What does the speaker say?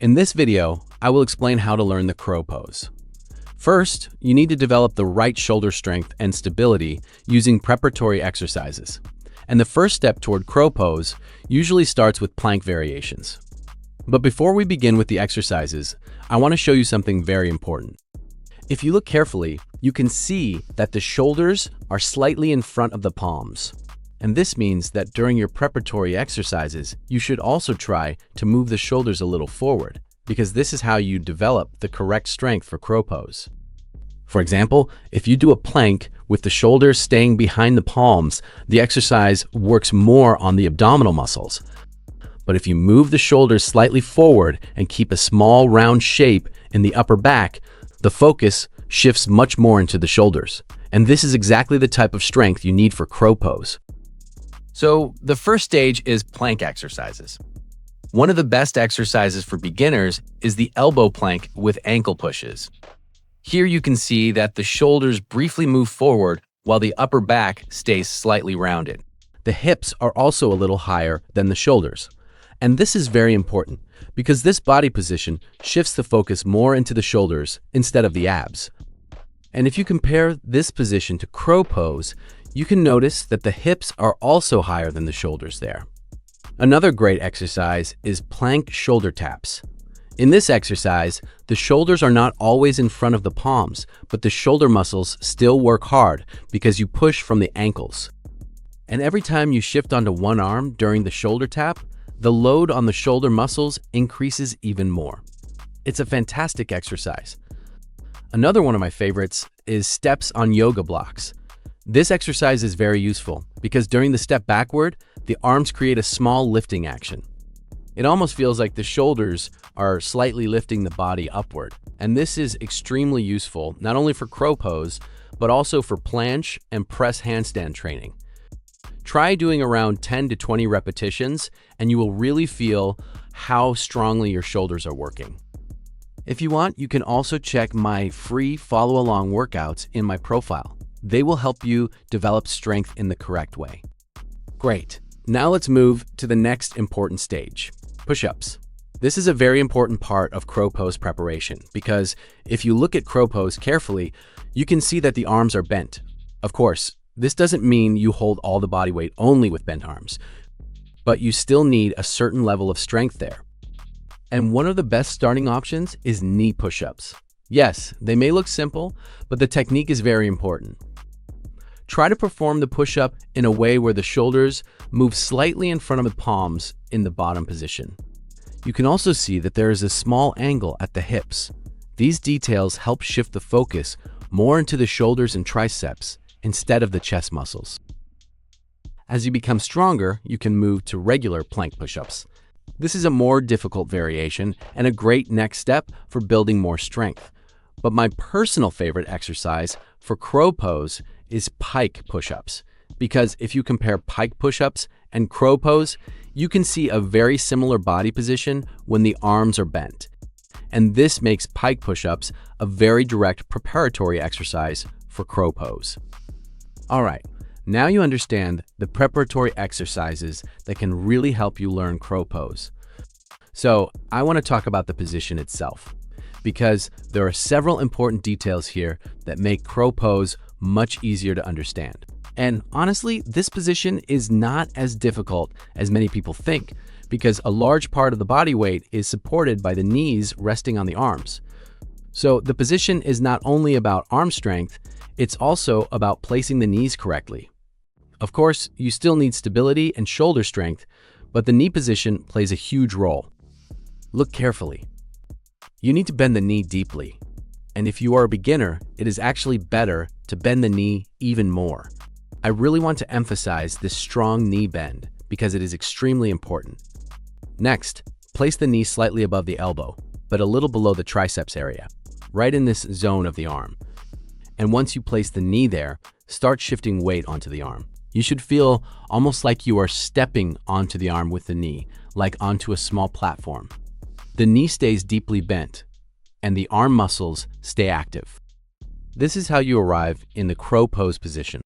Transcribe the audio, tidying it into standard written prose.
In this video, I will explain how to learn the crow pose. First, you need to develop the right shoulder strength and stability using preparatory exercises. And the first step toward crow pose usually starts with plank variations. But before we begin with the exercises, I want to show you something very important. If you look carefully, you can see that the shoulders are slightly in front of the palms. And this means that during your preparatory exercises, you should also try to move the shoulders a little forward, because this is how you develop the correct strength for crow pose. For example, if you do a plank with the shoulders staying behind the palms, the exercise works more on the abdominal muscles. But if you move the shoulders slightly forward and keep a small round shape in the upper back, the focus shifts much more into the shoulders. And this is exactly the type of strength you need for crow pose. So the first stage is plank exercises. One of the best exercises for beginners is the elbow plank with ankle pushes. Here you can see that the shoulders briefly move forward while the upper back stays slightly rounded. The hips are also a little higher than the shoulders. And this is very important because this body position shifts the focus more into the shoulders instead of the abs. And if you compare this position to crow pose, you can notice that the hips are also higher than the shoulders there. Another great exercise is plank shoulder taps. In this exercise, the shoulders are not always in front of the palms, but the shoulder muscles still work hard because you push from the ankles. And every time you shift onto one arm during the shoulder tap, the load on the shoulder muscles increases even more. It's a fantastic exercise. Another one of my favorites is steps on yoga blocks. This exercise is very useful because during the step backward, the arms create a small lifting action. It almost feels like the shoulders are slightly lifting the body upward. And this is extremely useful, not only for crow pose, but also for planche and press handstand training. Try doing around 10 to 20 repetitions, and you will really feel how strongly your shoulders are working. If you want, you can also check my free follow-along workouts in my profile. They will help you develop strength in the correct way. Great. Now let's move to the next important stage, push-ups. This is a very important part of crow pose preparation because if you look at crow pose carefully, you can see that the arms are bent. Of course, this doesn't mean you hold all the body weight only with bent arms, but you still need a certain level of strength there. And one of the best starting options is knee push-ups. Yes, they may look simple, but the technique is very important. Try to perform the push-up in a way where the shoulders move slightly in front of the palms in the bottom position. You can also see that there is a small angle at the hips. These details help shift the focus more into the shoulders and triceps instead of the chest muscles. As you become stronger, you can move to regular plank push-ups. This is a more difficult variation and a great next step for building more strength. But my personal favorite exercise for crow pose is pike push-ups, because if you compare pike push-ups and crow pose, you can see a very similar body position when the arms are bent. And this makes pike push-ups a very direct preparatory exercise for crow pose. All right, now you understand the preparatory exercises that can really help you learn crow pose. So I want to talk about the position itself, because there are several important details here that make crow pose much easier to understand. And honestly, this position is not as difficult as many people think, because a large part of the body weight is supported by the knees resting on the arms. So the position is not only about arm strength, it's also about placing the knees correctly. Of course, you still need stability and shoulder strength, but the knee position plays a huge role. Look carefully. You need to bend the knee deeply. And if you are a beginner, it is actually better to bend the knee even more. I really want to emphasize this strong knee bend because it is extremely important. Next, place the knee slightly above the elbow, but a little below the triceps area, right in this zone of the arm. And once you place the knee there, start shifting weight onto the arm. You should feel almost like you are stepping onto the arm with the knee, like onto a small platform. The knee stays deeply bent, and the arm muscles stay active. This is how you arrive in the crow pose position.